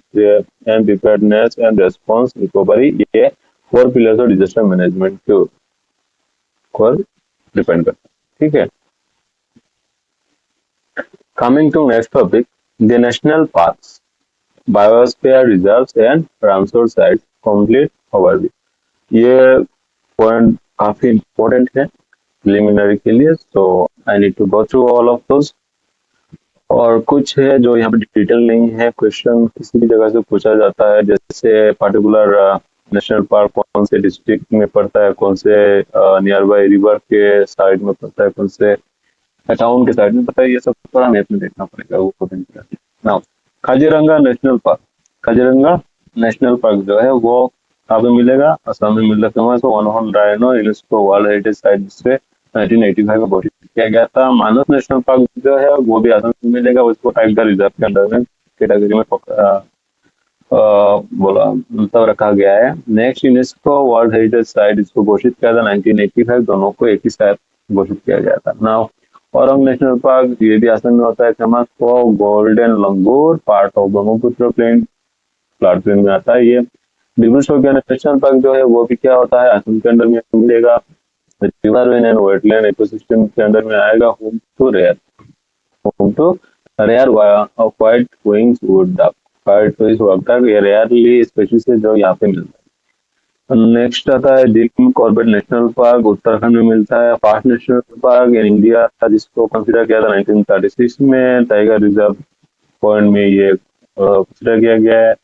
and preparedness and response recovery, ये 4 पिलर्स ऑफ डिजास्टर मैनेजमेंट के ऊपर डिपेंड करता है। ठीक है। Coming to next topic, the national parks, biosphere reserves and Ramsar sites complete overview। ये पॉइंट काफी इम्पोर्टेंट है प्रिलिमिनरी के लिए, so I need to go through all of those। और कुछ है जो यहाँ पे डिटेल नहीं है, क्वेश्चन किसी भी जगह से पूछा जाता है, जैसे पर्टिकुलर नेशनल पार्क कौन से डिस्ट्रिक्ट में पड़ता है, कौन से नियर बाई रिवर के साइड में पड़ता है, कौन से टाउन के साइड में पता है, ये सब थोड़ा मैप में देखना पड़ेगा वो। Now Kaziranga national park, Kaziranga national park जो है वो कहाँ पे मिलेगा? असम में मिलेगा। Famous one horn rhino, UNESCO world heritage site से 1985 में घोषित किया गया था। मानस नेशनल पार्क जो है वो भी असम में मिलेगा, उसको टाइगर रिजर्व के अंदर में कैटेगरी में बोला मतलब रखा गया है। Next UNESCO world heritage site, इसको घोषित किया था 1985, दोनों को एक ही साथ घोषित किया गया था। नाउ औरंग नेशनल पार्क, ये भी असम में होता है, famous for golden langur, part of Brahmaputra plain, flood plain में आता है ये। डिब्रू-सोगिया नेशनल पार्क जो है वो भी क्या होता है? असम के अंदर में मिलेगा। Riverine and wetland ecosystem के अंदर में आएगा। Home to rare white wings wood duck, white wings wood duck, ये रेयरली स्पीशीज है जो यहाँ पे मिलता है। नेक्स्ट आता है Jim Corbett national park, Uttarakhand में मिलता है। First national park in India, जिसको कंसिडर किया था 1936 में, टाइगर रिजर्व पॉइंट में ये कंसिडर किया गया है।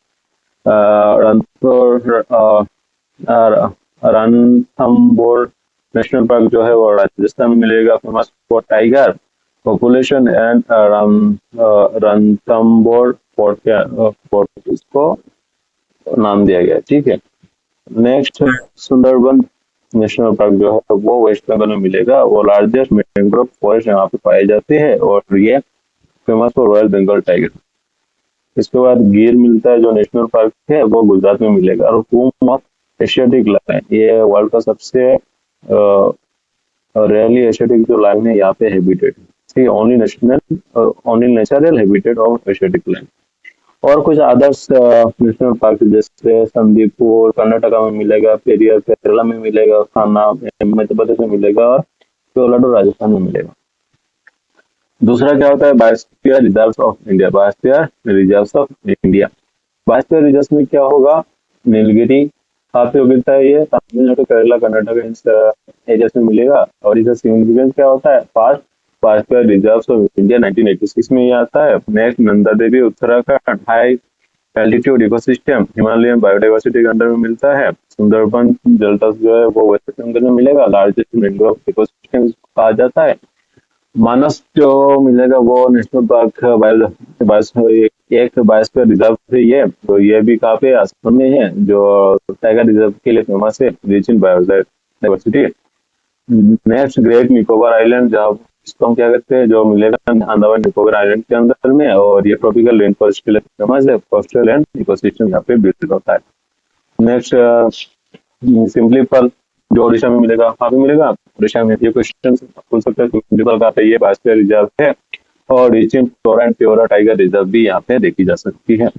रणथंबोर नेशनल पार्क जो है वो राजस्थान में मिलेगा, famous for tiger population and Ranthambore fort इसको नाम दिया गया। ठीक है। नेक्स्ट सुंदरबन नेशनल पार्क जो है वो वेस्ट बंगाल में मिलेगा, वो लार्जेस्ट मैंग्रोव फॉरेस्ट यहाँ पे पाए जाते हैं और ये famous for royal Bengal tiger. इसके बाद गिर मिलता है जो नेशनल पार्क है वो गुजरात में मिलेगा। और होम ऑफ एशियाटिक लाइन, ये वर्ल्ड का सबसे रेयरली एशियाटिक जो लाइन है यहाँ पे हैबिटेट है, only natural habitat of Asiatic lion. और कुछ अदर्स नेशनल पार्क जैसे संदीपुर कर्नाटका में मिलेगा, पेरियर केरला में मिलेगा, खाना मध्य प्रदेश में मिलेगा और कोलाडो राजस्थान में मिलेगा। दूसरा क्या होता है? Biosphere reserves of India, biosphere reserves of India. Biosphere reserves में क्या होगा? नीलगिरी कहाँ पे मिलता है? ये तमिलनाडु, केरला, कर्नाटक एरियाज में मिलेगा। और इसका सिग्निफिकेंस क्या होता है? First biosphere reserves of India 1986 में ये आता है। Next Nanda Devi Uttarakhand, high altitude ecosystem Himalayan biodiversity के अंडर में मिलता है। सुंदरबन डेल्टा जो है वो वेस्ट बंगाल में मिलेगा, लार्जेस्ट मैंग्रोव इकोसिस्टम कहा जाता है। मानस जो मिलेगा वो नेशनल पार्क एक बायोस्फीयर रिजर्व है ये, तो ये भी कहाँ पे? असम में है, जो टाइगर रिजर्व के लिए फेमस है, rich in biodiversity. Next great Nicobar island, जहाँ इसको हम क्या कहते हैं, जो मिलेगा अंडमान निकोबार आइलैंड के अंदर में, और ये ट्रॉपिकल रेन फॉरेस्ट के लिए फेमस है। कोस्टल एंड इकोसिस्टम यहाँ पे बिल्ड होता है। नेक्स्ट सिंपली पर्ल जो ओडिशा में मिलेगा, कहाँ पे मिलेगा? उड़ीसा में। ये क्वेश्चन पूछ सकते हैं प्रिंसिपल का, तो ये बायोस्फीयर रिजर्व है और reaching flora and flora tiger reserve भी यहाँ पे देखी जा सकती है।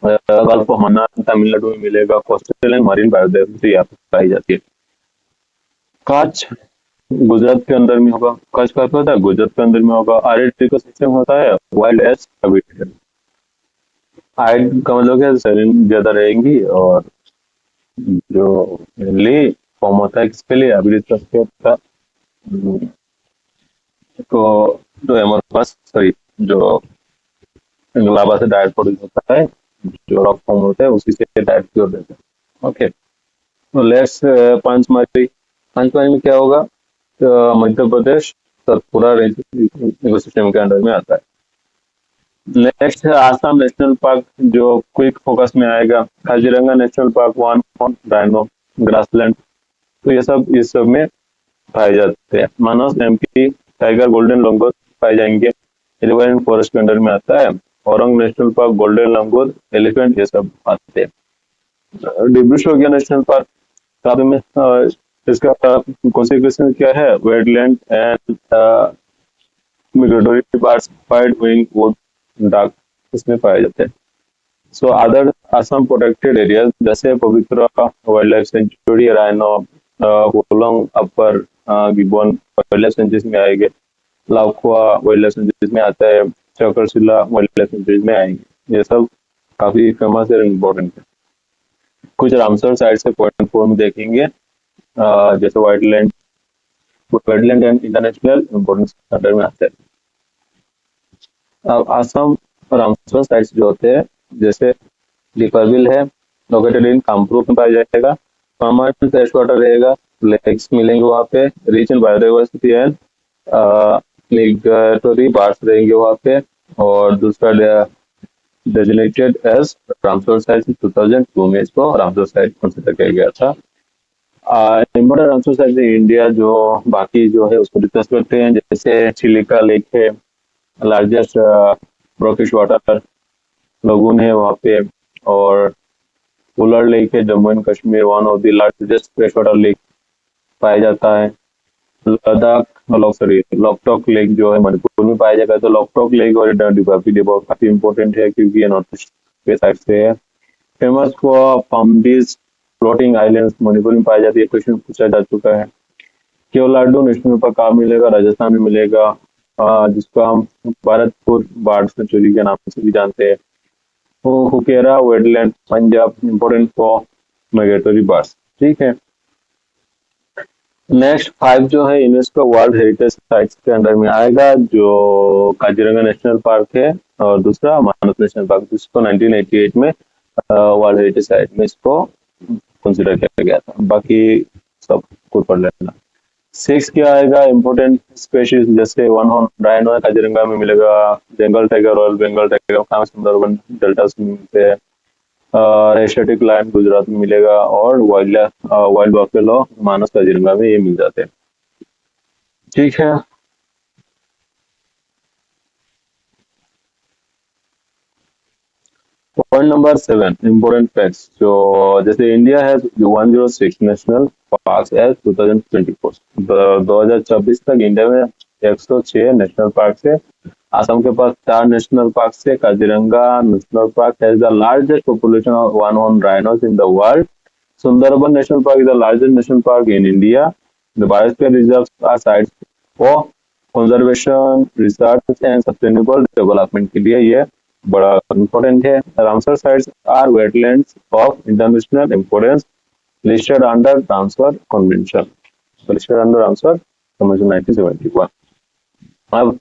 गल्फ ऑफ मन्नार तमिलनाडु में मिलेगा। कोस्टल एंड मरीन बायोडायवर्सिटी यहाँ पे पाई जाती है। कच्छ गुजरात के अंदर में होगा। कच्छ का पता है गुजरात के अंदर में होगा। आरिड इकोसिस्टम होता है वाइल्ड एज हैबिटेट। आइड का मतलब क्या, सैलिन ज्यादा रहेंगी और जो मेनली फॉर्म होता है किसके लिए, एबिलिटी का तो जो एमोरफस सॉरी जो लावा से डायरेक्ट प्रोड्यूस होता है, जो रॉक फॉर्म होता है उसी से डायरेक्ट प्योर देते हैं। ओके, तो लेट्स पंचमढ़ी। पंचमढ़ी में क्या होगा, तो मध्य प्रदेश सतपुरा रेंज इकोसिस्टम के अंडर में आता है। नेक्स्ट है आसाम नेशनल पार्क, जो क्विक फोकस में आएगा। Kaziranga national park, one horn rhino, grassland, तो ये सब इस सब में पाए जाते हैं। मानस एमपी टाइगर, गोल्डन लंगूर पाए जाएंगे। एलिफेंट फॉरेस्ट के अंडर में आता है। औरंग नेशनल पार्क, गोल्डन लंगूर, एलिफेंट, ये सब आते हैं। डिब्रू सोगिया नेशनल पार्क साथ में इसका कॉन्सेक्वेंस क्या है, wetland and migratory birds, white wing wood duck इसमें पाए जाते हैं। So other Assam protected areas जैसे Pobitora wildlife sanctuary, rhino, Hollongapar gibbon wildlife sanctuary में आएंगे। लाखुआ वाइल्ड लाइफ सेंचुरी में आता है। चक्रशिला वाइल्ड लाइफ सेंचुरी में आएंगे। ये सब काफी फेमस और इम्पोर्टेंट है। कुछ रामसर साइड से पॉइंट 4 में देखेंगे, जैसे wetland and international importance under में आते हैं। अब आसाम रामसर साइट्स जो होते हैं, जैसे लिपरविल है, लोकेटेड इन कामरूप में पाया जाएगा। परमानेंट फ्रेश वाटर रहेगा, लेक्स मिलेंगे वहाँ पे। Rich in biodiversity and migratory birds रहेंगे वहाँ पे। और दूसरा डेजिग्नेटेड एज रामसर साइट 2002 में इसको रामसर साइट कंसिडर किया गया था। इम्पोर्टेंट रामसर साइट इंडिया जो बाकी जो है उसको डिस्कस करते हैं। जैसे चिलिका लेक है, लार्जेस्ट ब्रॉकिश वाटर लगून है वहाँ पे। और उलर लेक है, Jammu and Kashmir, one of the largest fresh water lake पाया जाता है। लद्दाख लॉकटॉक लेक जो है मणिपुर में पाया जाता है। तो लॉकटॉक लेक और डिबा काफी इंपॉर्टेंट है क्योंकि ये नॉर्थ ईस्ट के साइड से है। Famous for Phumdis floating islands, Manipur में पाई जाती है। क्वेश्चन पूछा जा चुका है। केवलाडू नेशनल पार्क कहाँ मिलेगा, राजस्थान में मिलेगा, जिसको हम भारतपुर बर्ड सेंचुरी के नाम से भी जानते हैं। हुकेरा wetland, Punjab, important for migratory birds. ठीक है, नेक्स्ट 5 जो है यूनेस्को वर्ल्ड हेरिटेज साइट्स के अंडर में आएगा, जो काजीरंगा नेशनल पार्क है और दूसरा मानस नेशनल पार्क, जिसको 1988 में वर्ल्ड हेरिटेज साइट में इसको कंसिडर किया गया था। बाकी सब खुद पढ़ लेना। 6 क्या आएगा, इम्पोर्टेंट स्पेशीज जैसे वन हॉर्न राइनो है, काजीरंगा में मिलेगा। Bengal tiger, royal Bengal tiger Sundarban delta में मिलते हैं। एशियाटिक लायन गुजरात में मिलेगा। और वाइल्ड बफेलो मानस काजीरंगा में ये मिल जाते हैं। ठीक है, पॉइंट नंबर 7 इम्पोर्टेंट फैक्ट्स। जो जैसे इंडिया है 106 नेशनल पार्क एज 2024। 2024 तक इंडिया में 106 नेशनल पार्क है। असम के पास 4 नेशनल पार्क है। Kaziranga national park has the largest population of one horn rhinos in the world. Sundarban national park is the largest national park in India. The biosphere reserves are sites for conservation, research and sustainable development के लिए ये बड़ा important है। Ramsar sites are wetlands of international importance listed under Ramsar convention, listed under Ramsar convention 1971। अब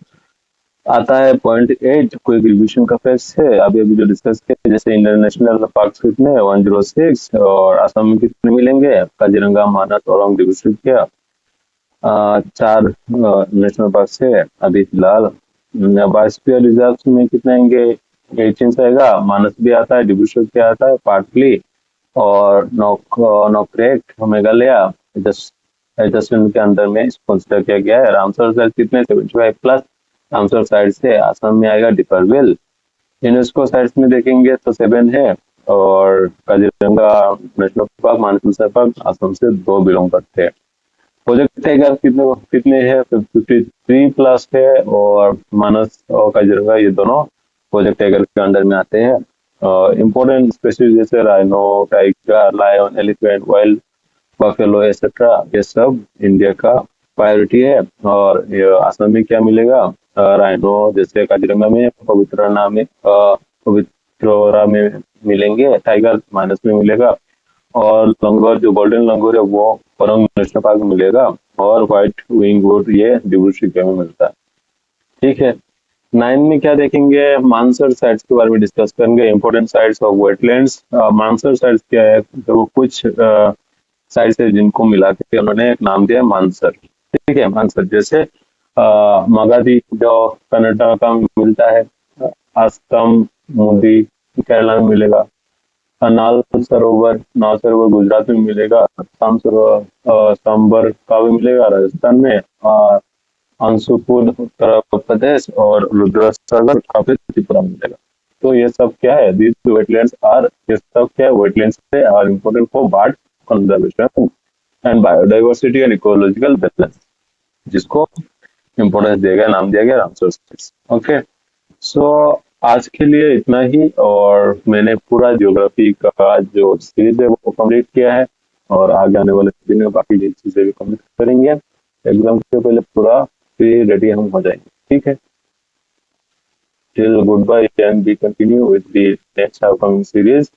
आता है point 8, कोई revision का फैक्ट है। अभी अभी जो डिस्कस किया, जैसे इंटरनेशनल पार्क कितने 106 और असम में कितने मिलेंगे, काजीरंगा, मानस, औरंग, डिब्रू क्या 4 नेशनल पार्क है अभी फिलहाल। बायोस्फीयर रिजर्व में कितने आएंगे, 18 आएगा। मानस भी आता है, डिब्रू क्या आता है पार्टली। और नोक्रेक मेघालय एडजस्टमेंट के अंदर में कंसिडर किया गया है। रामसर साइट कितने 75 प्लस रामसर साइट से। असम में आएगा डिपरविल। यूनेस्को साइट्स में देखेंगे तो 7 है। और काजीरंगा नेशनल पार्क, मानस नेशनल पार्क असम से 2 बिलोंग करते हैं। प्रोजेक्ट टाइगर कितने कितने है, 53 प्लस है, और मानस और काजीरंगा ये दोनों प्रोजेक्ट टाइगर के अंडर में आते हैं। इम्पोर्टेंट स्पेसीज जैसे rhino, tiger, lion, elephant, wild buffalo etcetera, ये सब इंडिया का प्रायोरिटी है। और ये असम में क्या मिलेगा, राइनो जैसे काजीरंगा में, पवित्रा में मिलेंगे, टाइगर मानस में मिलेगा, और लंगूर जो गोल्डन लंगूर है वो परम नेशनल पार्क में मिलेगा, और व्हाइट विंग वुड ये डिब्रू सैखोवा में मिलता है। ठीक है। 9 में क्या देखेंगे, मानसर साइट्स के बारे में डिस्कस करेंगे, important sites of wetlands. Mansar sites क्या है, तो वो कुछ साइट्स है जिनको मिला के उन्होंने एक नाम दिया मानसर। ठीक है, मानसर जैसे मगादी जो कर्नाटक में मिलता है, आस्तम मुदी केरला में मिलेगा, नाल सरोवर गुजरात में मिलेगा, शाम सरोवर सांबर का भी मिलेगा राजस्थान में, और अंशुपुर उत्तर प्रदेश, और रुद्रसागर काफी त्रिपुरा में मिलेगा। तो ये सब क्या है, दीज वेटलैंड्स आर, ये सब क्या है, wetlands are important for bird conservation and biodiversity and ecological balance, जिसको इम्पोर्टेंस दिया गया, नाम दिया गया रामसर साइट्स। ओके, सो आज के लिए इतना ही, और मैंने पूरा ज्योग्राफी का जो सीरीज है वो कंप्लीट किया है, और आगे आने वाले दिन में बाकी की चीजें भी कंप्लीट करेंगे। एग्जाम से पहले पूरा फिर रेडी हम हो जाएंगे। ठीक है, till goodbye and we continue with the next upcoming series.